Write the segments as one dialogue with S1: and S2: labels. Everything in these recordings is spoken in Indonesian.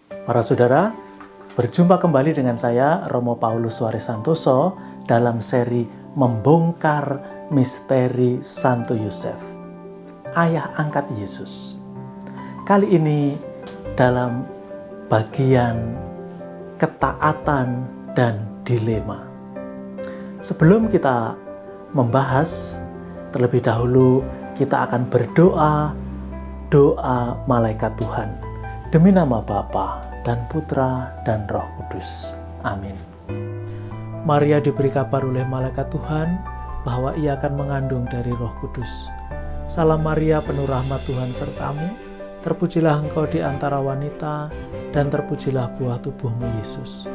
S1: Para saudara, berjumpa kembali dengan saya, Romo Paulus Suarez Santoso, dalam seri Membongkar Misteri Santo Yosef, Ayah Angkat Yesus. Kali ini dalam bagian ketaatan dan dilema. Sebelum kita membahas, terlebih dahulu kita akan berdoa, doa malaikat Tuhan, demi nama Bapa dan Putra dan Roh Kudus. Amin. Maria diberi kabar oleh malaikat Tuhan bahwa ia akan mengandung dari Roh Kudus. Salam Maria, penuh rahmat Tuhan sertamu, terpujilah engkau di antara wanita, dan terpujilah buah tubuhmu Yesus.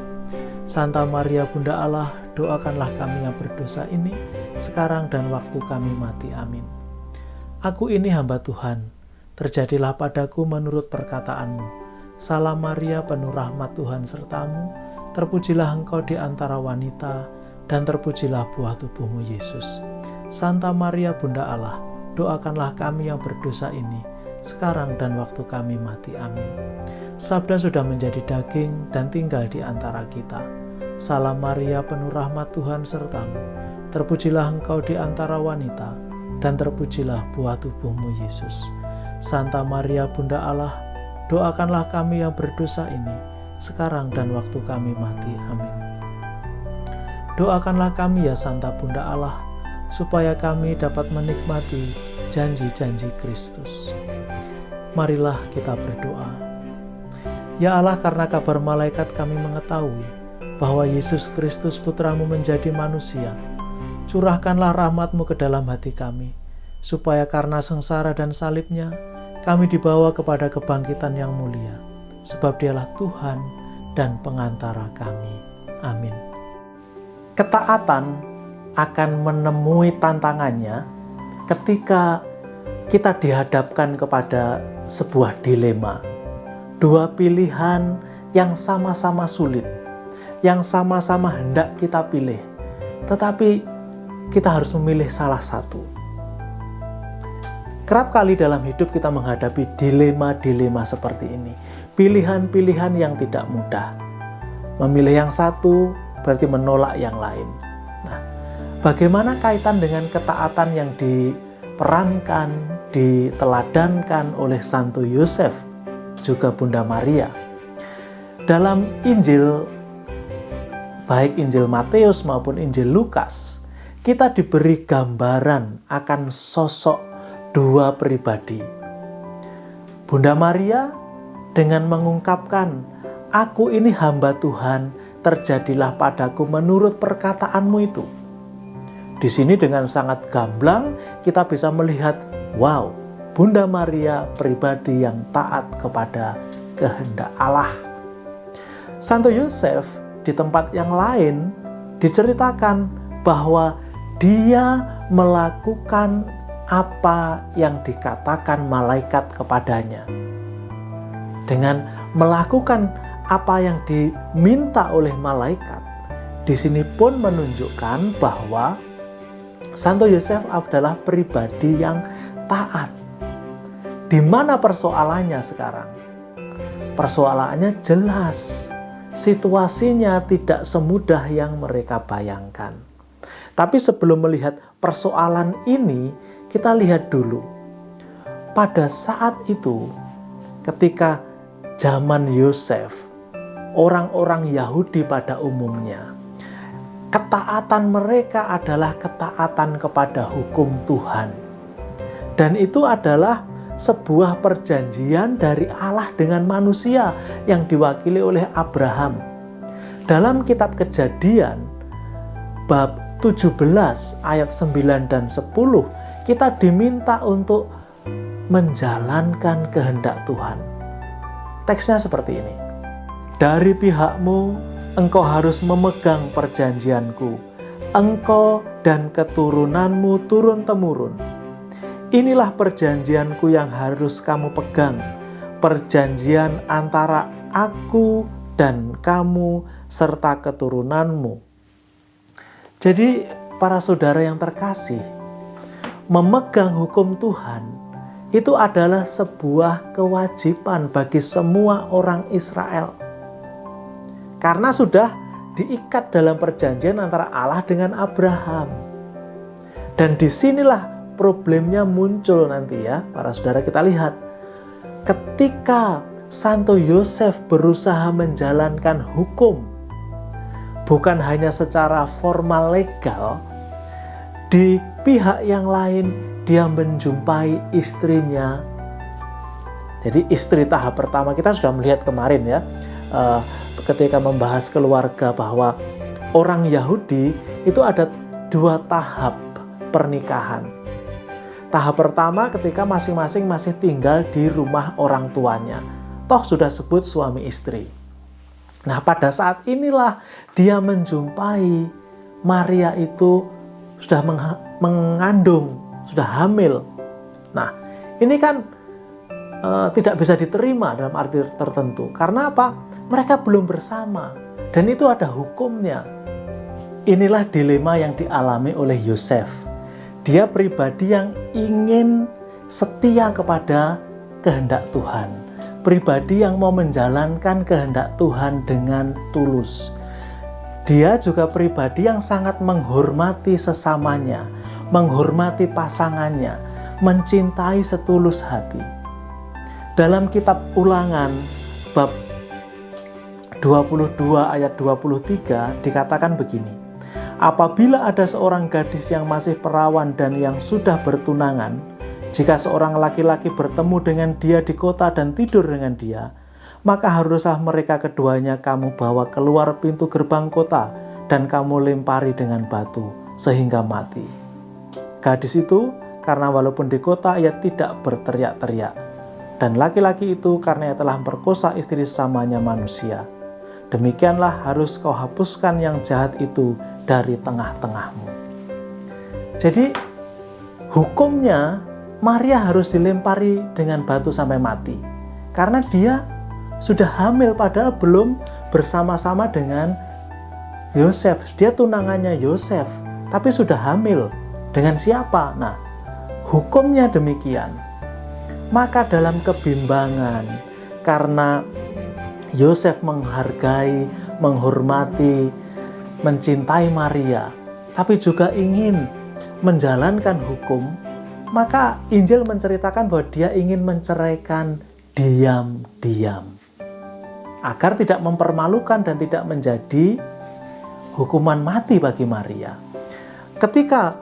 S1: Santa Maria Bunda Allah, doakanlah kami yang berdosa ini, sekarang dan waktu kami mati. Amin. Aku ini hamba Tuhan, terjadilah padaku menurut perkataanmu. Salam Maria, penuh rahmat Tuhan sertamu, terpujilah engkau di antara wanita, dan terpujilah buah tubuhmu Yesus. Santa Maria Bunda Allah, doakanlah kami yang berdosa ini, sekarang dan waktu kami mati. Amin. Sabda sudah menjadi daging dan tinggal di antara kita. Salam Maria, penuh rahmat Tuhan sertamu, terpujilah engkau di antara wanita, dan terpujilah buah tubuhmu Yesus. Santa Maria Bunda Allah, doakanlah kami yang berdosa ini, sekarang dan waktu kami mati. Amin. Doakanlah kami ya Santa Bunda Allah, supaya kami dapat menikmati janji-janji Kristus. Marilah kita berdoa. Ya Allah, karena kabar malaikat kami mengetahui bahwa Yesus Kristus Putramu menjadi manusia, curahkanlah rahmat-Mu ke dalam hati kami, supaya karena sengsara dan salibnya, kami dibawa kepada kebangkitan yang mulia, sebab Dialah Tuhan dan pengantara kami. Amin. Ketaatan akan menemui tantangannya ketika kita dihadapkan kepada sebuah dilema. Dua pilihan yang sama-sama sulit, yang sama-sama hendak kita pilih, tetapi kita harus memilih salah satu. Kerap kali dalam hidup kita menghadapi dilema-dilema seperti ini. Pilihan-pilihan yang tidak mudah. Memilih yang satu berarti menolak yang lain. Nah, bagaimana kaitan dengan ketaatan yang diperankan, diteladankan oleh Santo Yosef, juga Bunda Maria? Dalam Injil, baik Injil Matius maupun Injil Lukas, kita diberi gambaran akan sosok dua pribadi. Bunda Maria dengan mengungkapkan, "Aku ini hamba Tuhan, terjadilah padaku menurut perkataanmu itu." Di sini dengan sangat gamblang kita bisa melihat, wow, Bunda Maria pribadi yang taat kepada kehendak Allah. Santo Yosef di tempat yang lain diceritakan bahwa dia melakukan apa yang dikatakan malaikat kepadanya. Dengan melakukan apa yang diminta oleh malaikat, di sini pun menunjukkan bahwa Santo Yosef adalah pribadi yang taat. Di mana persoalannya sekarang? Persoalannya jelas. Situasinya tidak semudah yang mereka bayangkan. Tapi sebelum melihat persoalan ini, kita lihat dulu. Pada saat itu, ketika zaman Yosef, orang-orang Yahudi pada umumnya, ketaatan mereka adalah ketaatan kepada hukum Tuhan. Dan itu adalah sebuah perjanjian dari Allah dengan manusia yang diwakili oleh Abraham. Dalam kitab Kejadian, bab 17 ayat 9 dan 10, kita diminta untuk menjalankan kehendak Tuhan. Teksnya seperti ini. Dari pihakmu, engkau harus memegang perjanjianku, engkau dan keturunanmu turun-temurun. Inilah perjanjianku yang harus kamu pegang, perjanjian antara aku dan kamu serta keturunanmu. Jadi para saudara yang terkasih, memegang hukum Tuhan itu adalah sebuah kewajiban bagi semua orang Israel. Karena sudah diikat dalam perjanjian antara Allah dengan Abraham. Dan disinilah problemnya muncul nanti ya, para saudara. Kita lihat, ketika Santo Yosef berusaha menjalankan hukum, bukan hanya secara formal legal, di pihak yang lain dia menjumpai istrinya. Jadi istri tahap pertama kita sudah melihat kemarin ya, ketika membahas keluarga, bahwa orang Yahudi itu ada 2 tahap pernikahan. Tahap pertama ketika masing-masing masih tinggal di rumah orang tuanya. Toh sudah sebut suami istri. Nah, pada saat inilah dia menjumpai Maria itu sudah mengandung, sudah hamil. Nah, ini kan tidak bisa diterima dalam arti tertentu. Karena apa? Mereka belum bersama. Dan itu ada hukumnya. Inilah dilema yang dialami oleh Yosef. Dia pribadi yang ingin setia kepada kehendak Tuhan. Pribadi yang mau menjalankan kehendak Tuhan dengan tulus. Dia juga pribadi yang sangat menghormati sesamanya, menghormati pasangannya, mencintai setulus hati. Dalam kitab Ulangan bab 22 ayat 23 dikatakan begini. Apabila ada seorang gadis yang masih perawan dan yang sudah bertunangan, jika seorang laki-laki bertemu dengan dia di kota dan tidur dengan dia, maka haruslah mereka keduanya kamu bawa keluar pintu gerbang kota dan kamu lempari dengan batu sehingga mati. Gadis itu karena walaupun di kota ia tidak berteriak-teriak, dan laki-laki itu karena ia telah memperkosa istri sesamanya manusia. Demikianlah harus kau hapuskan yang jahat itu dari tengah-tengahmu. Jadi hukumnya Maria harus dilempari dengan batu sampai mati. Karena dia sudah hamil padahal belum bersama-sama dengan Yosef. Dia tunangannya Yosef, tapi sudah hamil. Dengan siapa? Nah, hukumnya demikian. Maka dalam kebimbangan, karena Yosef menghargai, menghormati, mencintai Maria, tapi juga ingin menjalankan hukum, maka Injil menceritakan bahwa dia ingin menceraikan diam-diam, agar tidak mempermalukan dan tidak menjadi hukuman mati bagi Maria. Ketika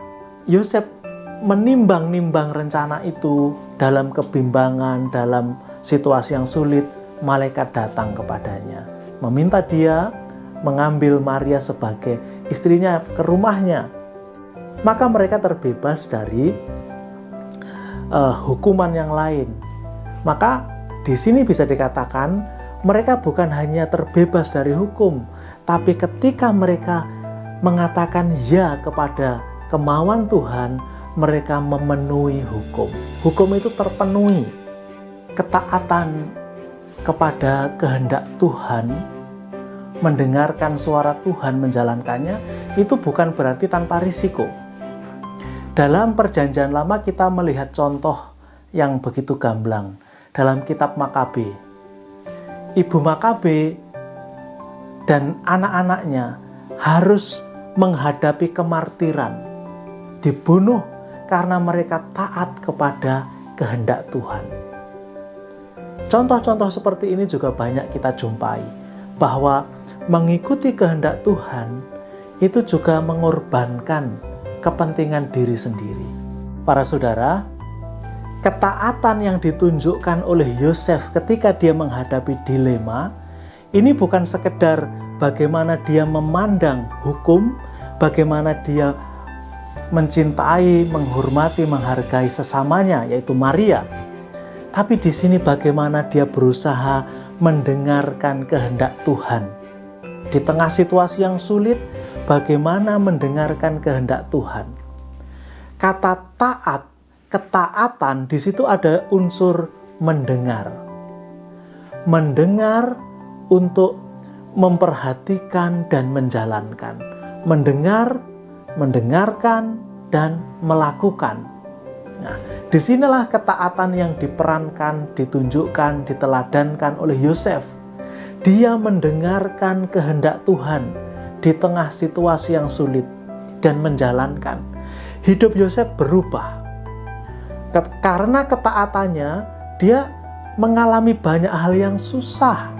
S1: Yosef menimbang-nimbang rencana itu dalam kebimbangan, dalam situasi yang sulit, malaikat datang kepadanya, meminta dia mengambil Maria sebagai istrinya ke rumahnya. Maka mereka terbebas dari hukuman yang lain. Maka di sini bisa dikatakan mereka bukan hanya terbebas dari hukum, tapi ketika mereka mengatakan ya kepada kemauan Tuhan, mereka memenuhi hukum. Hukum itu terpenuhi. Ketaatan kepada kehendak Tuhan, mendengarkan suara Tuhan, menjalankannya, itu bukan berarti tanpa risiko. Dalam perjanjian lama kita melihat contoh yang begitu gamblang. Dalam kitab Makabe, ibu Makabe dan anak-anaknya harus menghadapi kemartiran, dibunuh karena mereka taat kepada kehendak Tuhan. Contoh-contoh seperti ini juga banyak kita jumpai, bahwa mengikuti kehendak Tuhan itu juga mengorbankan kepentingan diri sendiri. Para saudara, ketaatan yang ditunjukkan oleh Yosef ketika dia menghadapi dilema, ini bukan sekedar bagaimana dia memandang hukum, bagaimana dia mencintai, menghormati, menghargai sesamanya, yaitu Maria. Tapi di sini bagaimana dia berusaha mendengarkan kehendak Tuhan. Di tengah situasi yang sulit, bagaimana mendengarkan kehendak Tuhan. Kata taat, ketaatan, di situ ada unsur mendengar. Mendengar untuk memperhatikan dan menjalankan. Mendengar, mendengarkan, dan melakukan. Nah, disinilah ketaatan yang diperankan, ditunjukkan, diteladankan oleh Yosef. Dia mendengarkan kehendak Tuhan di tengah situasi yang sulit dan menjalankan. Hidup Yosef berubah. Karena ketaatannya, dia mengalami banyak hal yang susah.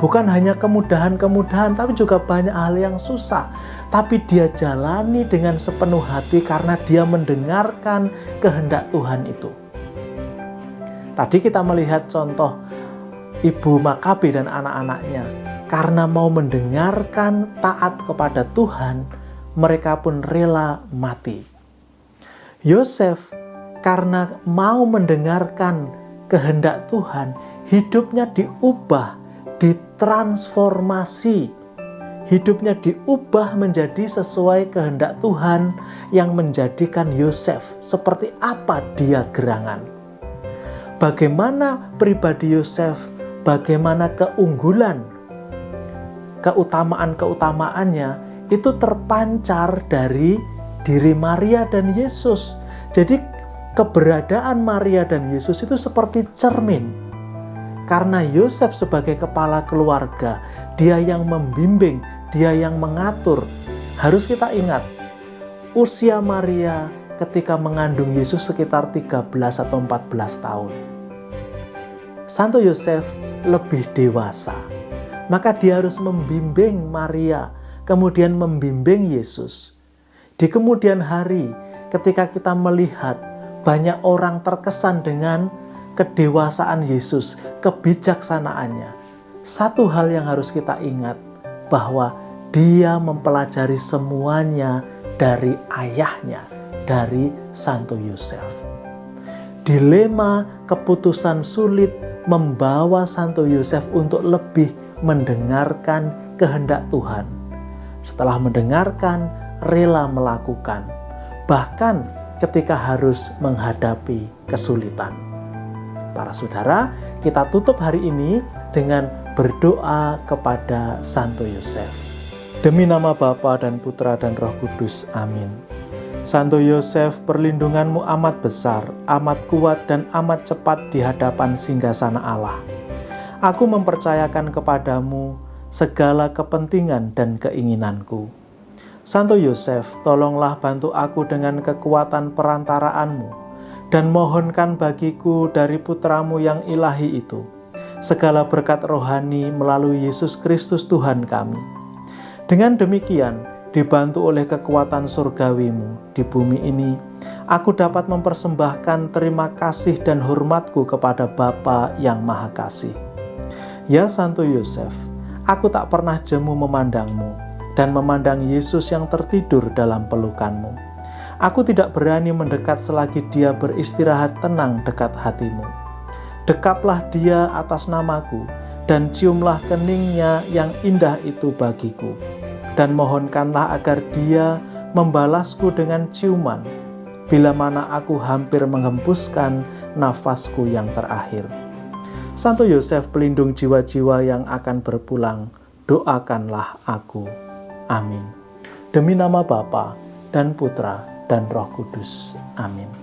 S1: Bukan hanya kemudahan-kemudahan, tapi juga banyak hal yang susah. Tapi dia jalani dengan sepenuh hati karena dia mendengarkan kehendak Tuhan itu. Tadi kita melihat contoh ibu Makabe dan anak-anaknya. Karena mau mendengarkan taat kepada Tuhan, mereka pun rela mati. Yosef karena mau mendengarkan kehendak Tuhan, hidupnya diubah, ditransformasi. Hidupnya diubah menjadi sesuai kehendak Tuhan yang menjadikan Yosef seperti apa dia gerangan. Bagaimana pribadi Yosef, bagaimana keunggulan, keutamaan-keutamaannya itu terpancar dari diri Maria dan Yesus. Jadi keberadaan Maria dan Yesus itu seperti cermin. Karena Yosef sebagai kepala keluarga, dia yang membimbing, dia yang mengatur. Harus kita ingat, usia Maria ketika mengandung Yesus sekitar 13 atau 14 tahun. Santo Yosef lebih dewasa. Maka dia harus membimbing Maria, kemudian membimbing Yesus. Di kemudian hari, ketika kita melihat banyak orang terkesan dengan kedewasaan Yesus, kebijaksanaannya. Satu hal yang harus kita ingat, bahwa dia mempelajari semuanya dari ayahnya, dari Santo Yosef. Dilema keputusan sulit membawa Santo Yosef untuk lebih mendengarkan kehendak Tuhan. Setelah mendengarkan, rela melakukan. Bahkan ketika harus menghadapi kesulitan. Para saudara, kita tutup hari ini dengan berdoa kepada Santo Yosef. Demi nama Bapa dan Putra dan Roh Kudus. Amin. Santo Yosef, perlindunganmu amat besar, amat kuat dan amat cepat di hadapan singgasana Allah. Aku mempercayakan kepadamu segala kepentingan dan keinginanku. Santo Yosef, tolonglah bantu aku dengan kekuatan perantaraanmu, dan mohonkan bagiku dari putramu yang ilahi itu, segala berkat rohani melalui Yesus Kristus Tuhan kami. Dengan demikian, dibantu oleh kekuatan surgawimu di bumi ini, aku dapat mempersembahkan terima kasih dan hormatku kepada Bapa yang Maha Kasih. Ya Santo Yosef, aku tak pernah jemu memandangmu dan memandang Yesus yang tertidur dalam pelukanmu. Aku tidak berani mendekat selagi dia beristirahat tenang dekat hatimu. Dekaplah dia atas namaku, dan ciumlah keningnya yang indah itu bagiku. Dan mohonkanlah agar dia membalasku dengan ciuman, bila mana aku hampir menghembuskan nafasku yang terakhir. Santo Yosef, pelindung jiwa-jiwa yang akan berpulang, doakanlah aku. Amin. Demi nama Bapa dan Putra dan Roh Kudus. Amin.